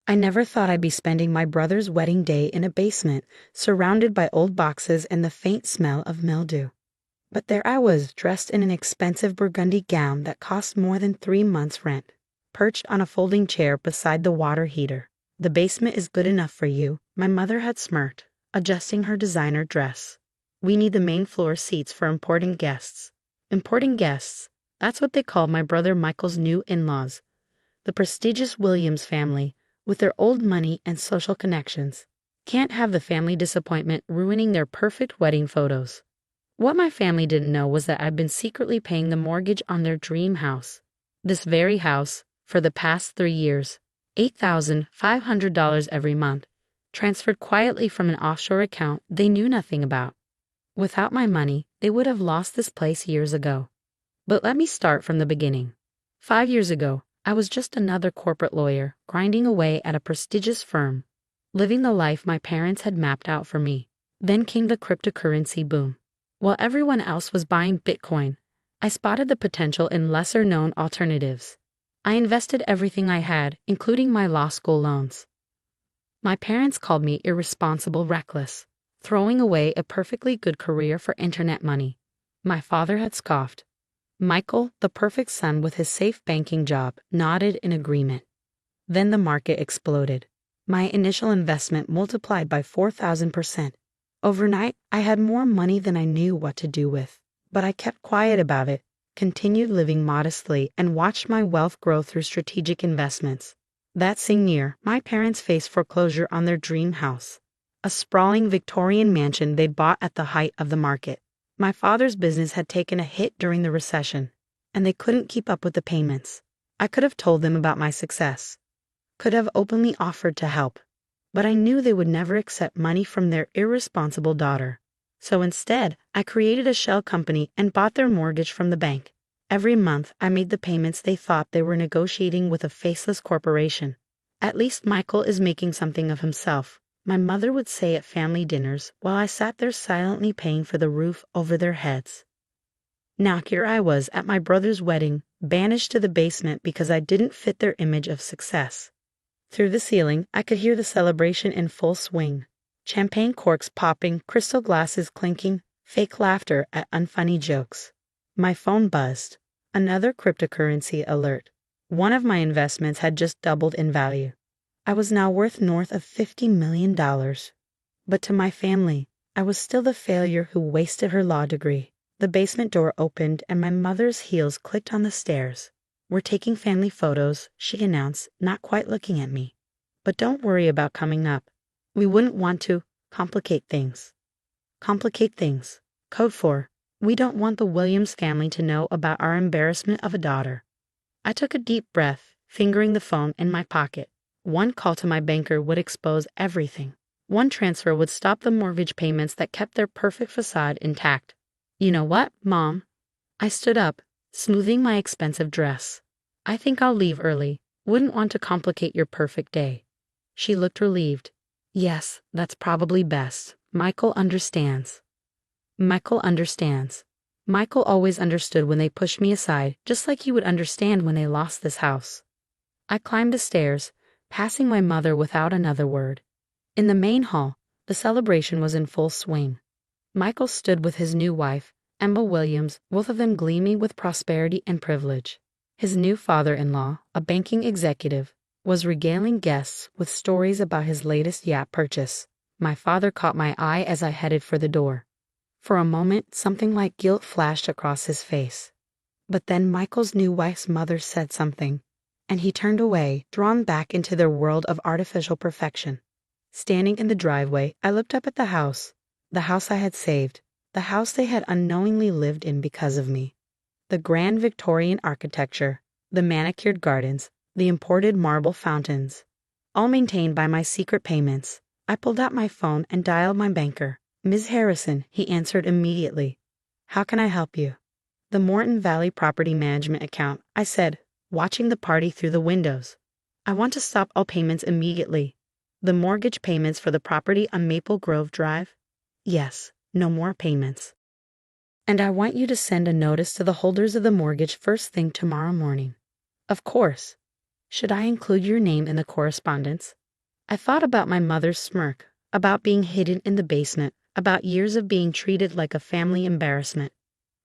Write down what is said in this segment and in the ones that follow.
I never thought I'd be spending my brother's wedding day in a basement, surrounded by old boxes and the faint smell of mildew. But there I was, dressed in an expensive burgundy gown that cost more than 3 months' rent, perched on a folding chair beside the water heater. The basement is good enough for you, my mother had smirked, adjusting her designer dress. We need the main floor seats for important guests. Important guests, that's what they called my brother Michael's new in-laws, the prestigious Williams family, with their old money and social connections. Can't have the family disappointment ruining their perfect wedding photos. What my family didn't know was that I'd been secretly paying the mortgage on their dream house. This very house, for the past 3 years. $8,500 every month, transferred quietly from an offshore account they knew nothing about. Without my money, they would have lost this place years ago. But let me start from the beginning. 5 years ago, I was just another corporate lawyer, grinding away at a prestigious firm, living the life my parents had mapped out for me. Then came the cryptocurrency boom. While everyone else was buying Bitcoin, I spotted the potential in lesser-known alternatives. I invested everything I had, including my law school loans. My parents called me irresponsible, reckless, throwing away a perfectly good career for internet money. My father had scoffed. Michael, the perfect son with his safe banking job, nodded in agreement. Then the market exploded. My initial investment multiplied by 4,000%. Overnight, I had more money than I knew what to do with. But I kept quiet about it, continued living modestly, and watched my wealth grow through strategic investments. That same year, my parents faced foreclosure on their dream house, a sprawling Victorian mansion they bought at the height of the market. My father's business had taken a hit during the recession, and they couldn't keep up with the payments. I could have told them about my success, could have openly offered to help, but I knew they would never accept money from their irresponsible daughter. So instead, I created a shell company and bought their mortgage from the bank. Every month, I made the payments they thought they were negotiating with a faceless corporation. At least Michael is making something of himself, my mother would say at family dinners while I sat there silently paying for the roof over their heads. Now here I was at my brother's wedding, banished to the basement because I didn't fit their image of success. Through the ceiling, I could hear the celebration in full swing. Champagne corks popping, crystal glasses clinking, fake laughter at unfunny jokes. My phone buzzed. Another cryptocurrency alert. One of my investments had just doubled in value. I was now worth north of $50 million. But to my family, I was still the failure who wasted her law degree. The basement door opened and my mother's heels clicked on the stairs. "We're taking family photos," she announced, not quite looking at me. "But don't worry about coming up. We wouldn't want to complicate things." Complicate things. Code for, we don't want the Williams family to know about our embarrassment of a daughter. I took a deep breath, fingering the phone in my pocket. One call to my banker would expose everything. One transfer would stop the mortgage payments that kept their perfect facade intact. "You know what, Mom?" I stood up, smoothing my expensive dress. "I think I'll leave early. Wouldn't want to complicate your perfect day." She looked relieved. "Yes, that's probably best. Michael understands." Michael understands. Michael always understood when they pushed me aside, just like he would understand when they lost this house. I climbed the stairs, passing my mother without another word. In the main hall, the celebration was in full swing. Michael stood with his new wife, Emma Williams, both of them gleaming with prosperity and privilege. His new father-in-law, a banking executive, was regaling guests with stories about his latest yacht purchase. My father caught my eye as I headed for the door. For a moment, something like guilt flashed across his face. But then Michael's new wife's mother said something, and he turned away, drawn back into their world of artificial perfection. Standing in the driveway, I looked up at the house I had saved, the house they had unknowingly lived in because of me. The grand Victorian architecture, the manicured gardens, the imported marble fountains, all maintained by my secret payments. I pulled out my phone and dialed my banker. "Ms. Harrison," he answered immediately. "How can I help you?" "The Morton Valley Property Management account," I said, watching the party through the windows. "I want to stop all payments immediately." "The mortgage payments for the property on Maple Grove Drive?" "Yes, no more payments. And I want you to send a notice to the holders of the mortgage first thing tomorrow morning." "Of course." Should I include your name in the correspondence? I thought about my mother's smirk, about being hidden in the basement, about years of being treated like a family embarrassment.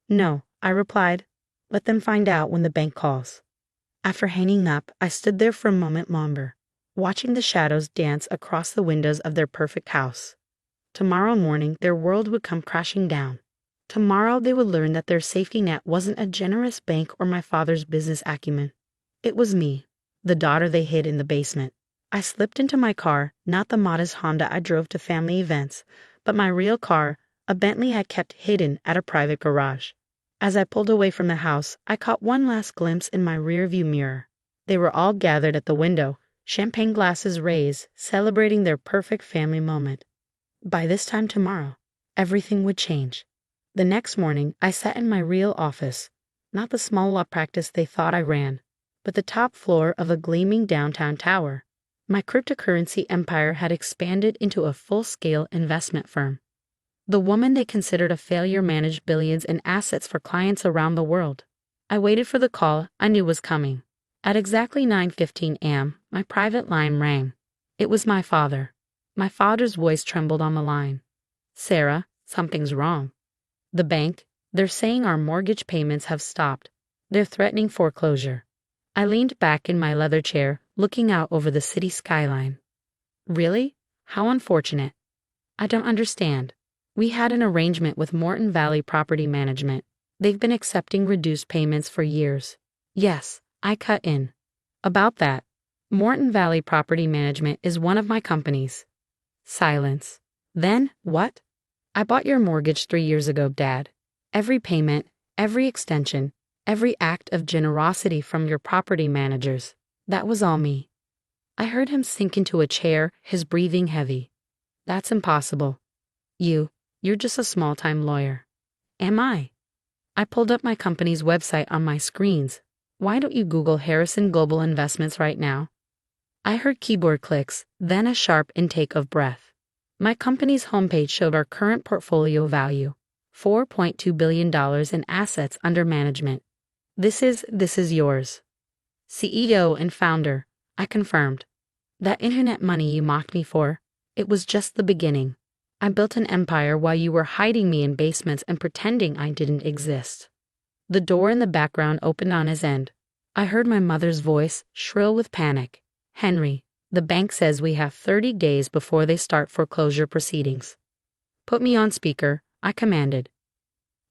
No, I replied. Let them find out when the bank calls. After hanging up, I stood there for a moment longer, watching the shadows dance across the windows of their perfect house. Tomorrow morning, their world would come crashing down. Tomorrow, they would learn that their safety net wasn't a generous bank or my father's business acumen. It was me, the daughter they hid in the basement. I slipped into my car, not the modest Honda I drove to family events, but my real car, a Bentley I kept hidden at a private garage. As I pulled away from the house, I caught one last glimpse in my rearview mirror. They were all gathered at the window, champagne glasses raised, celebrating their perfect family moment. By this time tomorrow, everything would change. The next morning, I sat in my real office, not the small law practice they thought I ran, but the top floor of a gleaming downtown tower. My cryptocurrency empire had expanded into a full-scale investment firm. The woman they considered a failure managed billions in assets for clients around the world. I waited for the call I knew was coming. At exactly 9:15 a.m., my private line rang. It was my father. My father's voice trembled on the line. Sarah, something's wrong. The bank, they're saying our mortgage payments have stopped. They're threatening foreclosure. I leaned back in my leather chair, looking out over the city skyline. Really? How unfortunate. I don't understand. We had an arrangement with Morton Valley Property Management. They've been accepting reduced payments for years. Yes, I cut in. About that, Morton Valley Property Management is one of my companies. Silence. Then, what? I bought your mortgage 3 years ago, Dad. Every payment, every extension, every act of generosity from your property managers. That was all me. I heard him sink into a chair, his breathing heavy. That's impossible. You're just a small-time lawyer. Am I? I pulled up my company's website on my screens. Why don't you Google Harrison Global Investments right now? I heard keyboard clicks, then a sharp intake of breath. My company's homepage showed our current portfolio value, $4.2 billion in assets under management. This is yours. CEO and founder, I confirmed. That internet money you mocked me for, it was just the beginning. I built an empire while you were hiding me in basements and pretending I didn't exist. The door in the background opened on his end. I heard my mother's voice, shrill with panic. Henry, the bank says we have 30 days before they start foreclosure proceedings. Put me on speaker, I commanded.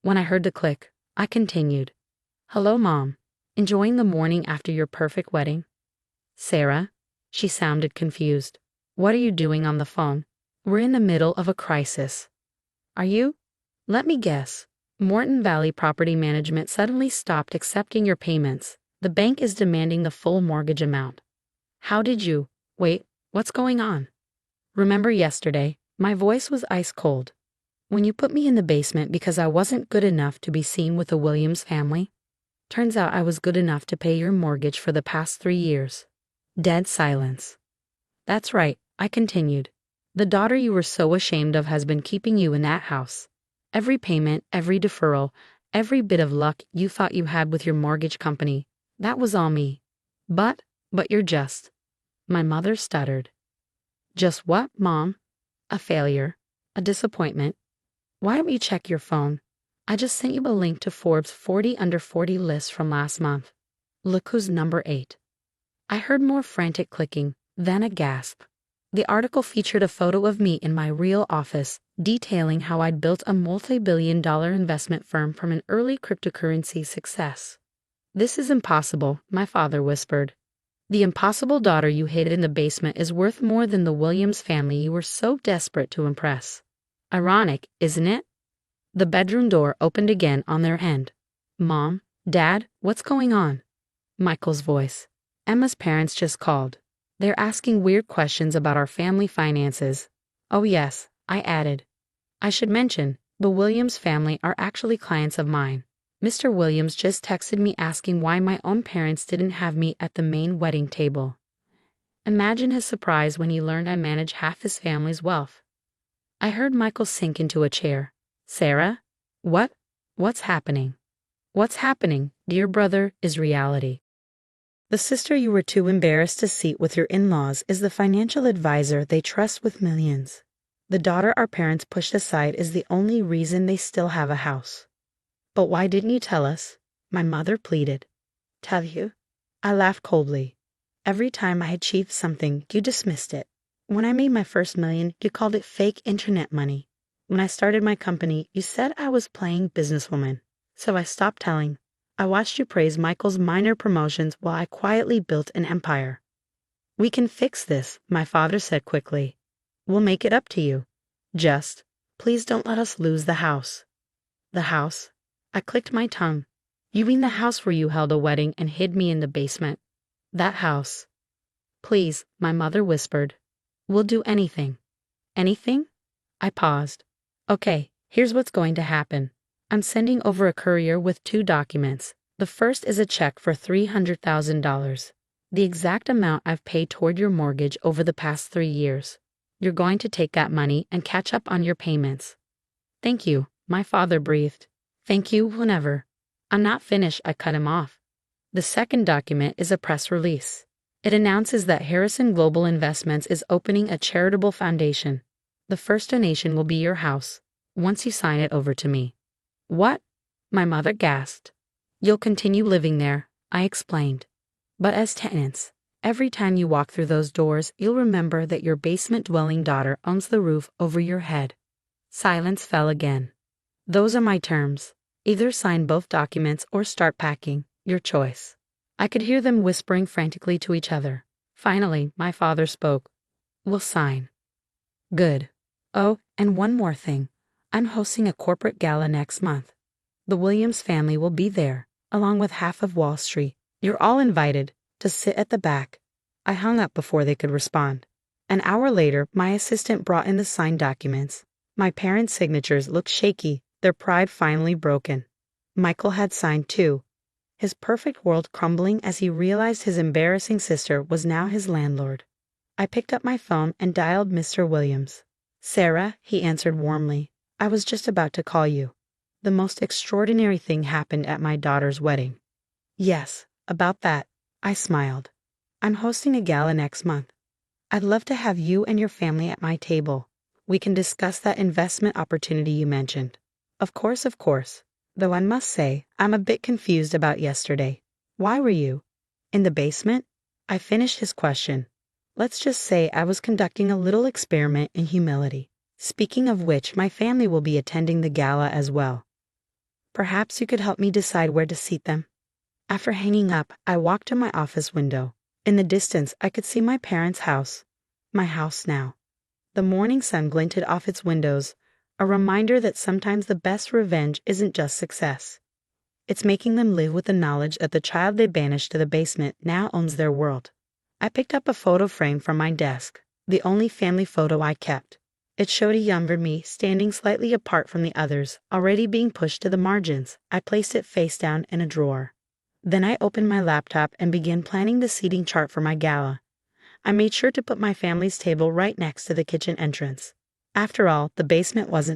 When I heard the click, I continued. Hello, Mom. Enjoying the morning after your perfect wedding? Sarah? She sounded confused. What are you doing on the phone? We're in the middle of a crisis. Are you? Let me guess. Morton Valley Property Management suddenly stopped accepting your payments. The bank is demanding the full mortgage amount. How did you? Wait, what's going on? Remember yesterday, my voice was ice cold. When you put me in the basement because I wasn't good enough to be seen with the Williams family? Turns out I was good enough to pay your mortgage for the past 3 years. Dead silence. That's right, I continued. The daughter you were so ashamed of has been keeping you in that house. Every payment, every deferral, every bit of luck you thought you had with your mortgage company, that was all me. But you're just. My mother stuttered. Just what, Mom? A failure. A disappointment. Why don't you check your phone? I just sent you a link to Forbes' 40 Under 40 list from last month. Look who's number 8. I heard more frantic clicking, then a gasp. The article featured a photo of me in my real office, detailing how I'd built a multi-billion-dollar investment firm from an early cryptocurrency success. This is impossible, my father whispered. The impossible daughter you hid in the basement is worth more than the Williams family you were so desperate to impress. Ironic, isn't it? The bedroom door opened again on their end. Mom, Dad, what's going on? Michael's voice. Emma's parents just called. They're asking weird questions about our family finances. Oh yes, I added. I should mention, the Williams family are actually clients of mine. Mr. Williams just texted me asking why my own parents didn't have me at the main wedding table. Imagine his surprise when he learned I manage half his family's wealth. I heard Michael sink into a chair. Sarah? What's happening? What's happening, dear brother, is reality. The sister you were too embarrassed to seat with your in-laws is the financial advisor they trust with millions. The daughter our parents pushed aside is the only reason they still have a house. But why didn't you tell us? My mother pleaded. Tell you? I laughed coldly. Every time I achieved something, you dismissed it. When I made my first million, you called it fake internet money. When I started my company, you said I was playing businesswoman. So I stopped telling. I watched you praise Michael's minor promotions while I quietly built an empire. We can fix this, my father said quickly. We'll make it up to you. Just, please don't let us lose the house. The house? I clicked my tongue. You mean the house where you held a wedding and hid me in the basement? That house. Please, my mother whispered. We'll do anything. Anything? I paused. Okay, here's what's going to happen. I'm sending over a courier with 2 documents. The first is a check for $300,000, the exact amount I've paid toward your mortgage over the past 3 years. You're going to take that money and catch up on your payments. Thank you, my father breathed. Thank you whenever. I'm not finished, I cut him off. The second document is a press release. It announces that Harrison Global Investments is opening a charitable foundation. The first donation will be your house, once you sign it over to me. What? My mother gasped. You'll continue living there, I explained. But as tenants, every time you walk through those doors, you'll remember that your basement-dwelling daughter owns the roof over your head. Silence fell again. Those are my terms. Either sign both documents or start packing, your choice. I could hear them whispering frantically to each other. Finally, my father spoke. We'll sign. Good. Oh, and one more thing. I'm hosting a corporate gala next month. The Williams family will be there, along with half of Wall Street. You're all invited to sit at the back. I hung up before they could respond. An hour later, my assistant brought in the signed documents. My parents' signatures looked shaky, their pride finally broken. Michael had signed too, his perfect world crumbling as he realized his embarrassing sister was now his landlord. I picked up my phone and dialed Mr. Williams. Sarah, he answered warmly. I was just about to call you. The most extraordinary thing happened at my daughter's wedding. Yes, about that, I smiled. I'm hosting a gala next month. I'd love to have you and your family at my table. We can discuss that investment opportunity you mentioned. Of course, though I must say, I'm a bit confused about yesterday. Why were you in the basement? I finished his question. Let's just say I was conducting a little experiment in humility. Speaking of which, my family will be attending the gala as well. Perhaps you could help me decide where to seat them. After hanging up, I walked to my office window. In the distance, I could see my parents' house. My house now. The morning sun glinted off its windows, a reminder that sometimes the best revenge isn't just success. It's making them live with the knowledge that the child they banished to the basement now owns their world. I picked up a photo frame from my desk, the only family photo I kept. It showed a younger me standing slightly apart from the others, already being pushed to the margins. I placed it face down in a drawer. Then I opened my laptop and began planning the seating chart for my gala. I made sure to put my family's table right next to the kitchen entrance. After all, the basement wasn't